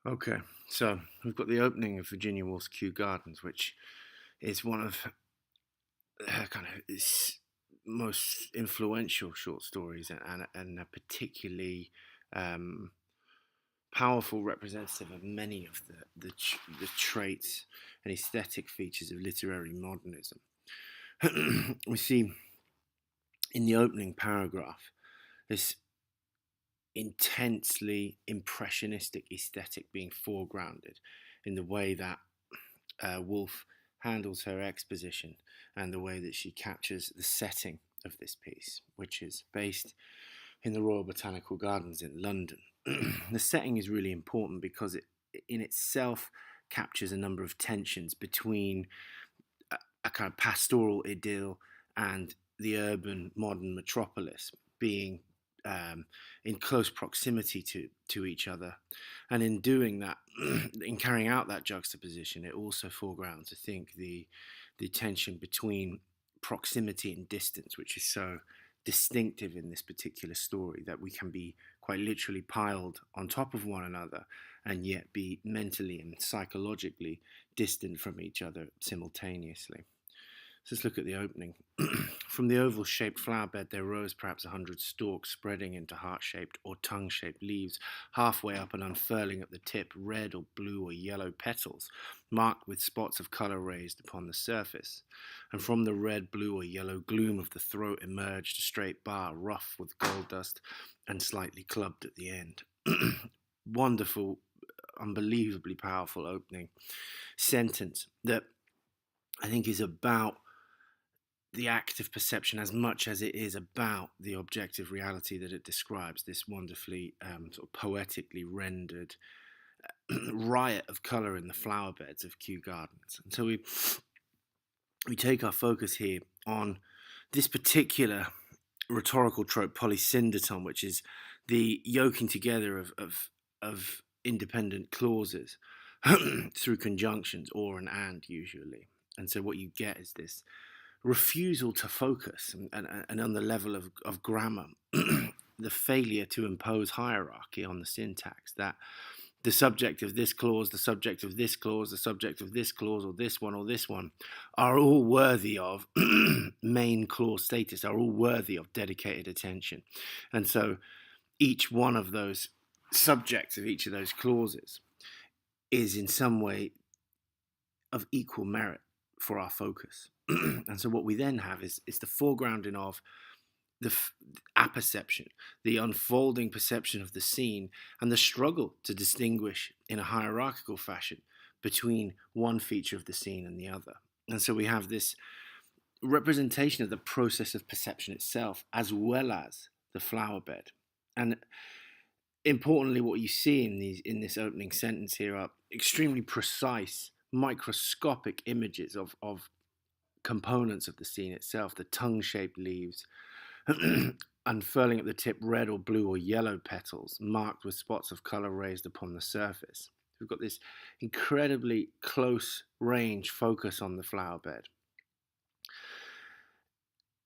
Okay, so we've got the opening of Virginia Woolf's Kew Gardens, which is one of her kind of most influential short stories, and a particularly um, powerful representative of many of the traits and aesthetic features of literary modernism. We see in the opening paragraph this intensely impressionistic aesthetic being foregrounded in the way that Woolf handles her exposition and the way that she captures the setting of this piece, which is based in the Royal Botanical Gardens in London. The setting is really important because it in itself captures a number of tensions between a kind of pastoral idyll and the urban modern metropolis being in close proximity to each other. And in doing that, in carrying out that juxtaposition, it also foregrounds, I think, the tension between proximity and distance, which is so distinctive in this particular story, that we can be quite literally piled on top of one another and yet be mentally and psychologically distant from each other simultaneously. So let's look at the opening. From the oval-shaped flower bed there rose perhaps 100 stalks spreading into heart-shaped or tongue-shaped leaves, halfway up and unfurling at the tip red or blue or yellow petals, marked with spots of colour raised upon the surface. And from the red, blue or yellow gloom of the throat emerged a straight bar, rough with gold dust and slightly clubbed at the end. Wonderful, unbelievably powerful opening sentence that I think is about the act of perception as much as it is about the objective reality that it describes, this wonderfully sort of poetically rendered riot of colour in the flower beds of Kew Gardens. And so we take our focus here on this particular rhetorical trope, polysyndeton, which is the yoking together of independent clauses through conjunctions, or an and usually. And so what you get is this refusal to focus, and on the level of grammar, the failure to impose hierarchy on the syntax, that the subject of this clause, the subject of this clause, the subject of this clause, or this one, are all worthy of main clause status, are all worthy of dedicated attention. And so each one of those subjects of each of those clauses is in some way of equal merit for our focus. And so what we then have is the foregrounding of the apperception, the unfolding perception of the scene, and the struggle to distinguish in a hierarchical fashion between one feature of the scene and the other. And so we have this representation of the process of perception itself, as well as the flower bed. And importantly, what you see in this opening sentence here are extremely precise, microscopic images of components of the scene itself, the tongue-shaped leaves, unfurling at the tip red or blue or yellow petals, marked with spots of colour raised upon the surface. We've got this incredibly close range focus on the flower bed.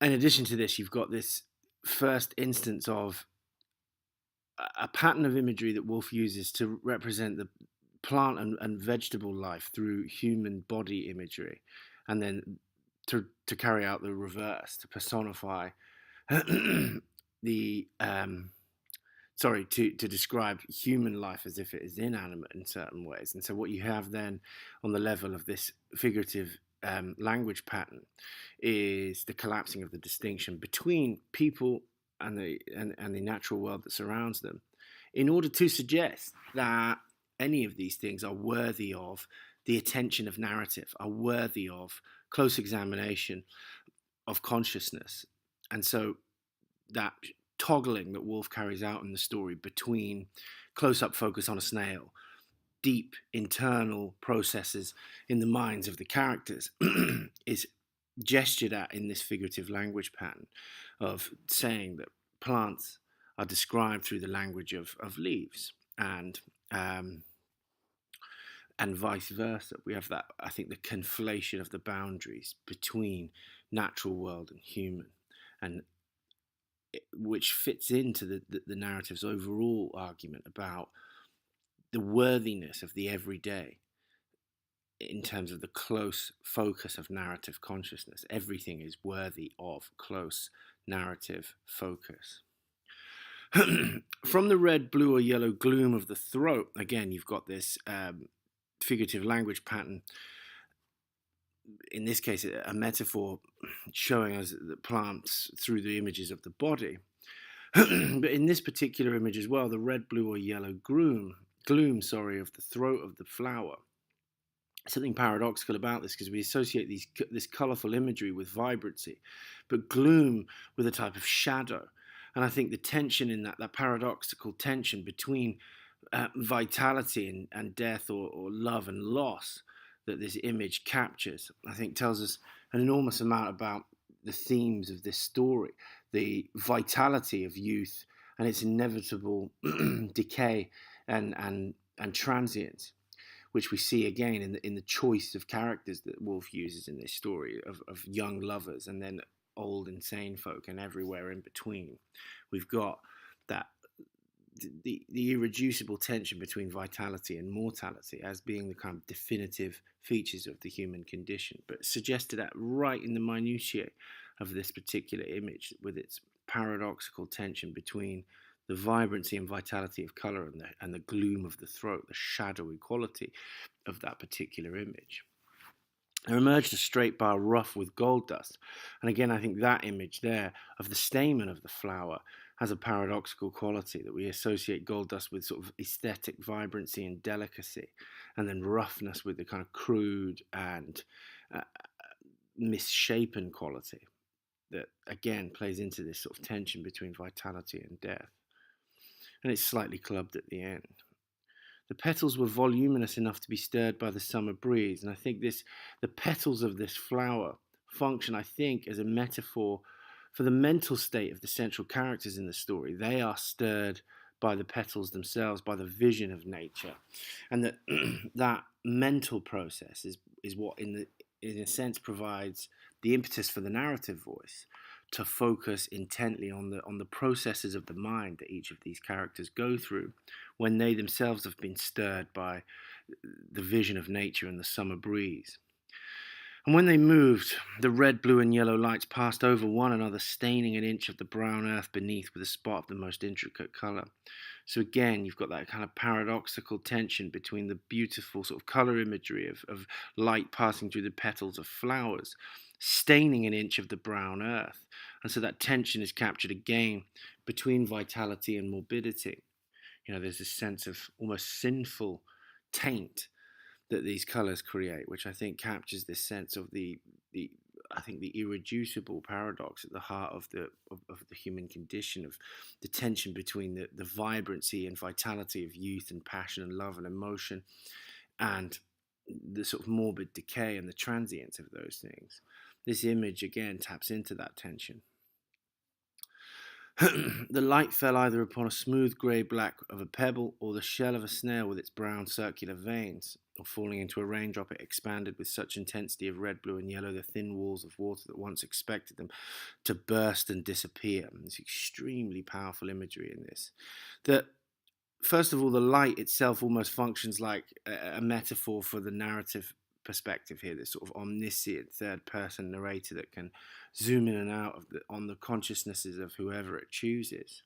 In addition to this, you've got this first instance of a pattern of imagery that Woolf uses to represent the plant and vegetable life through human body imagery, and then to carry out the reverse, to personify the to describe human life as if it is inanimate in certain ways. And so what you have then on the level of this figurative language pattern is the collapsing of the distinction between people and the natural world that surrounds them, in order to suggest that any of these things are worthy of the attention of narrative, are worthy of close examination of consciousness. And so that toggling that Woolf carries out in the story between close-up focus on a snail, deep internal processes in the minds of the characters, is gestured at in this figurative language pattern of saying that plants are described through the language of leaves, and vice versa. We have that, I think, the conflation of the boundaries between natural world and human, and which fits into the narrative's overall argument about the worthiness of the everyday in terms of the close focus of narrative consciousness. Everything is worthy of close narrative focus. From the red, blue, or yellow gloom of the throat, again, you've got this figurative language pattern. In this case, a metaphor showing us the plants through the images of the body. But in this particular image as well, the red, blue, or yellow gloom of the throat of the flower. Something paradoxical about this, because we associate this colourful imagery with vibrancy, but gloom with a type of shadow. And I think the tension in that paradoxical tension between vitality and death, or love and loss, that this image captures, I think tells us an enormous amount about the themes of this story, the vitality of youth and its inevitable decay and transience, which we see again in the choice of characters that Woolf uses in this story of young lovers and then old insane folk and everywhere in between. We've got that the irreducible tension between vitality and mortality as being the kind of definitive features of the human condition, but suggested that right in the minutiae of this particular image, with its paradoxical tension between the vibrancy and vitality of colour and the gloom of the throat, the shadowy quality of that particular image. There emerged a straight bar rough with gold dust. And again, I think that image there of the stamen of the flower has a paradoxical quality, that we associate gold dust with sort of aesthetic vibrancy and delicacy, and then roughness with the kind of crude and misshapen quality that again plays into this sort of tension between vitality and death. And it's slightly clubbed at the end. The petals were voluminous enough to be stirred by the summer breeze, and I think the petals of this flower function, I think, as a metaphor for the mental state of the central characters in the story. They are stirred by the petals themselves, by the vision of nature, and that mental process is what, in a sense, provides the impetus for the narrative voice to focus intently on the processes of the mind that each of these characters go through when they themselves have been stirred by the vision of nature and the summer breeze. And when they moved, the red, blue, and yellow lights passed over one another, staining an inch of the brown earth beneath with a spot of the most intricate colour. So again, you've got that kind of paradoxical tension between the beautiful sort of colour imagery of light passing through the petals of flowers, staining an inch of the brown earth. And so that tension is captured again between vitality and morbidity. You know, there's this sense of almost sinful taint that these colours create, which I think captures this sense of the irreducible paradox at the heart of the human condition, of the tension between the vibrancy and vitality of youth and passion and love and emotion, and the sort of morbid decay and the transience of those things. This image again taps into that tension. The light fell either upon a smooth grey-black of a pebble or the shell of a snail with its brown circular veins, or falling into a raindrop, it expanded with such intensity of red, blue, and yellow the thin walls of water that once expected them to burst and disappear. And there's extremely powerful imagery in this. That, first of all, the light itself almost functions like a metaphor for the narrative perspective here, this sort of omniscient third-person narrator that can zoom in and out on the consciousnesses of whoever it chooses.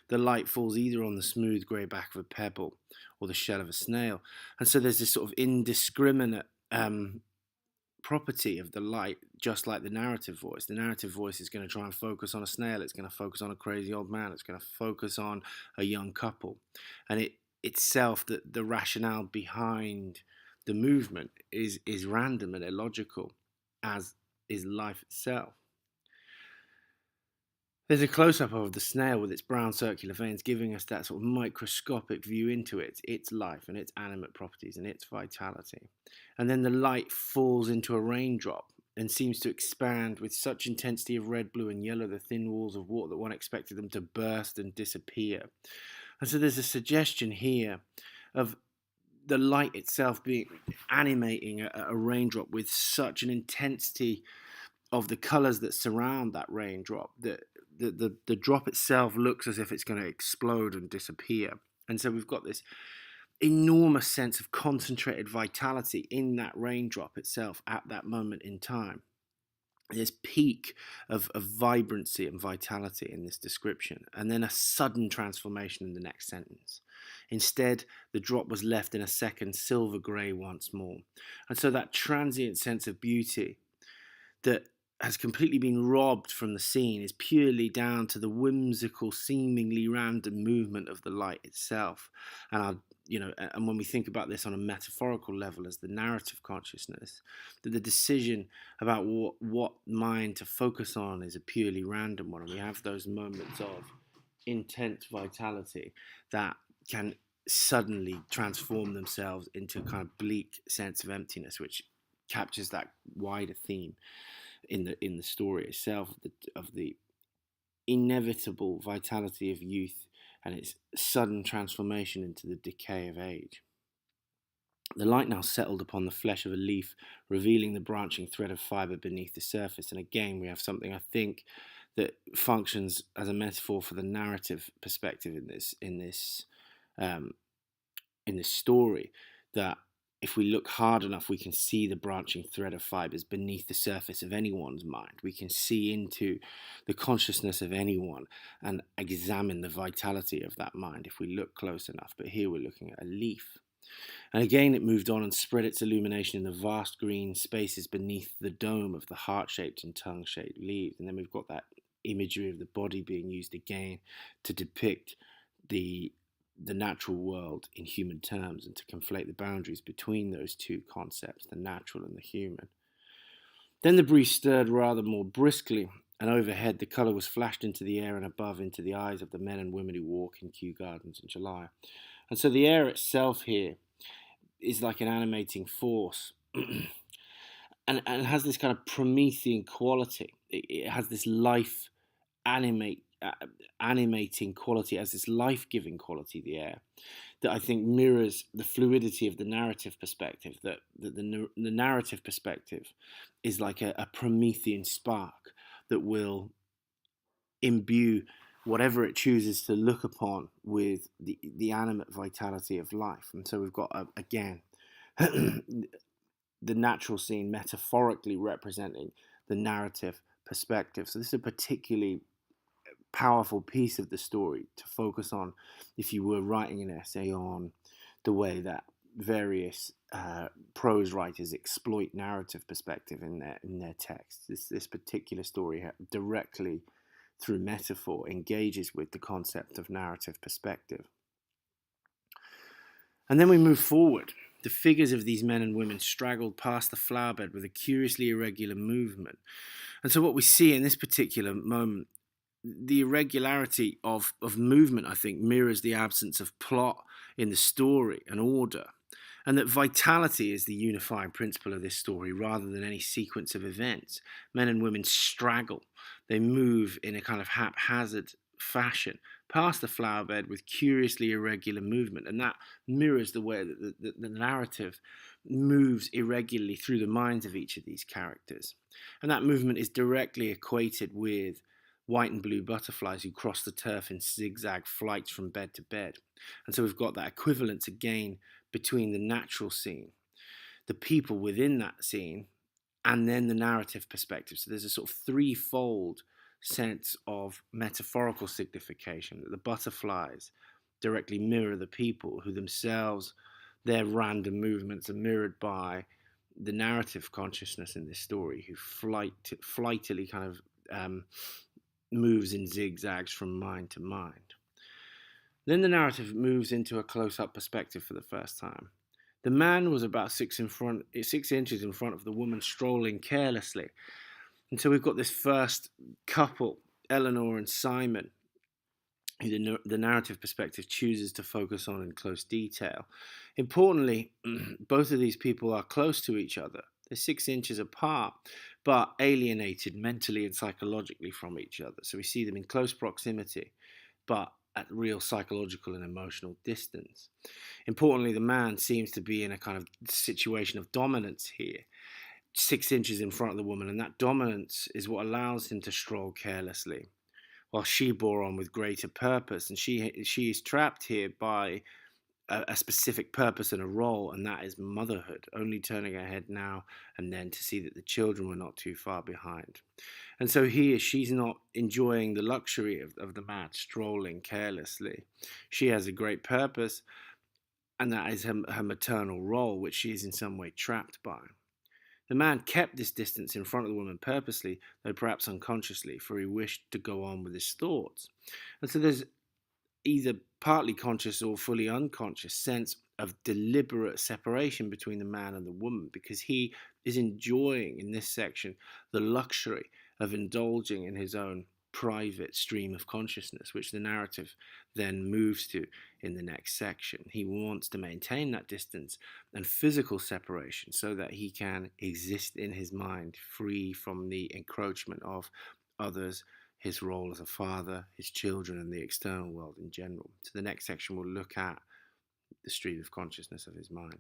The light falls either on the smooth grey back of a pebble or the shell of a snail, and so there's this sort of indiscriminate property of the light, just like the narrative voice. The narrative voice is going to try and focus on a snail, it's going to focus on a crazy old man, it's going to focus on a young couple, and it itself, the rationale behind the movement is random and illogical, as is life itself. There's a close-up of the snail with its brown circular veins, giving us that sort of microscopic view into its life and its animate properties and its vitality. And then the light falls into a raindrop and seems to expand with such intensity of red, blue, and yellow the thin walls of water that one expected them to burst and disappear. And so there's a suggestion here of the light itself being animating a raindrop with such an intensity of the colours that surround that raindrop that the drop itself looks as if it's going to explode and disappear. And so we've got this enormous sense of concentrated vitality in that raindrop itself at that moment in time. This peak of vibrancy and vitality in this description, and then a sudden transformation in the next sentence. Instead, the drop was left in a second silver grey once more. And so that transient sense of beauty that has completely been robbed from the scene is purely down to the whimsical, seemingly random movement of the light itself. And when we think about this on a metaphorical level as the narrative consciousness, that the decision about what mind to focus on is a purely random one. And we have those moments of intense vitality that can suddenly transform themselves into a kind of bleak sense of emptiness, which captures that wider theme in the story itself of the inevitable vitality of youth and its sudden transformation into the decay of age. The light now settled upon the flesh of a leaf, revealing the branching thread of fibre beneath the surface. And again, we have something, I think, that functions as a metaphor for the narrative perspective in this story. That if we look hard enough, we can see the branching thread of fibres beneath the surface of anyone's mind. We can see into the consciousness of anyone and examine the vitality of that mind if we look close enough. But here we're looking at a leaf. And again, it moved on and spread its illumination in the vast green spaces beneath the dome of the heart-shaped and tongue-shaped leaves. And then we've got that imagery of the body being used again to depict the natural world in human terms and to conflate the boundaries between those two concepts, the natural and the human. Then the breeze stirred rather more briskly, and overhead the colour was flashed into the air and above into the eyes of the men and women who walk in Kew Gardens in July. And so the air itself here is like an animating force and has this kind of Promethean quality. It has this life animating quality, as this life-giving quality, the air, that I think mirrors the fluidity of the narrative perspective, that the narrative perspective is like a Promethean spark that will imbue whatever it chooses to look upon with the animate vitality of life. And so we've got, again, the natural scene metaphorically representing the narrative perspective. So this is a particularly powerful piece of the story to focus on if you were writing an essay on the way that various prose writers exploit narrative perspective in their texts. This particular story directly, through metaphor, engages with the concept of narrative perspective. And then we move forward. The figures of these men and women straggled past the flower bed with a curiously irregular movement. And so what we see in this particular moment, the irregularity of movement, I think, mirrors the absence of plot in the story and order. And that vitality is the unifying principle of this story rather than any sequence of events. Men and women straggle. They move in a kind of haphazard fashion past the flower bed with curiously irregular movement. And that mirrors the way that the narrative moves irregularly through the minds of each of these characters. And that movement is directly equated with white and blue butterflies who cross the turf in zigzag flights from bed to bed. And so we've got that equivalence again between the natural scene, the people within that scene, and then the narrative perspective. So there's a sort of threefold sense of metaphorical signification, that the butterflies directly mirror the people who themselves, their random movements are mirrored by the narrative consciousness in this story, who flightily kind of moves in zigzags from mind to mind. Then the narrative moves into a close-up perspective for the first time. The man was about 6 inches in front of the woman, strolling carelessly. And so we've got this first couple, Eleanor and Simon, who the narrative perspective chooses to focus on in close detail. Importantly, both of these people are close to each other. They're 6 inches apart, but alienated mentally and psychologically from each other. So we see them in close proximity, but at real psychological and emotional distance. Importantly, the man seems to be in a kind of situation of dominance here, 6 inches in front of the woman, and that dominance is what allows him to stroll carelessly, while she bore on with greater purpose. And she is trapped here by a specific purpose and a role, and that is motherhood, only turning her head now and then to see that the children were not too far behind. And so here she's not enjoying the luxury of the man strolling carelessly. She has a great purpose, and that is her maternal role, which she is in some way trapped by. The man kept this distance in front of the woman purposely, though perhaps unconsciously, for he wished to go on with his thoughts. And so there's either partly conscious or fully unconscious sense of deliberate separation between the man and the woman, because he is enjoying in this section the luxury of indulging in his own private stream of consciousness, which the narrative then moves to in the next section. He wants to maintain that distance and physical separation so that he can exist in his mind free from the encroachment of others, his role as a father, his children, and the external world in general. So the next section will look at the stream of consciousness of his mind.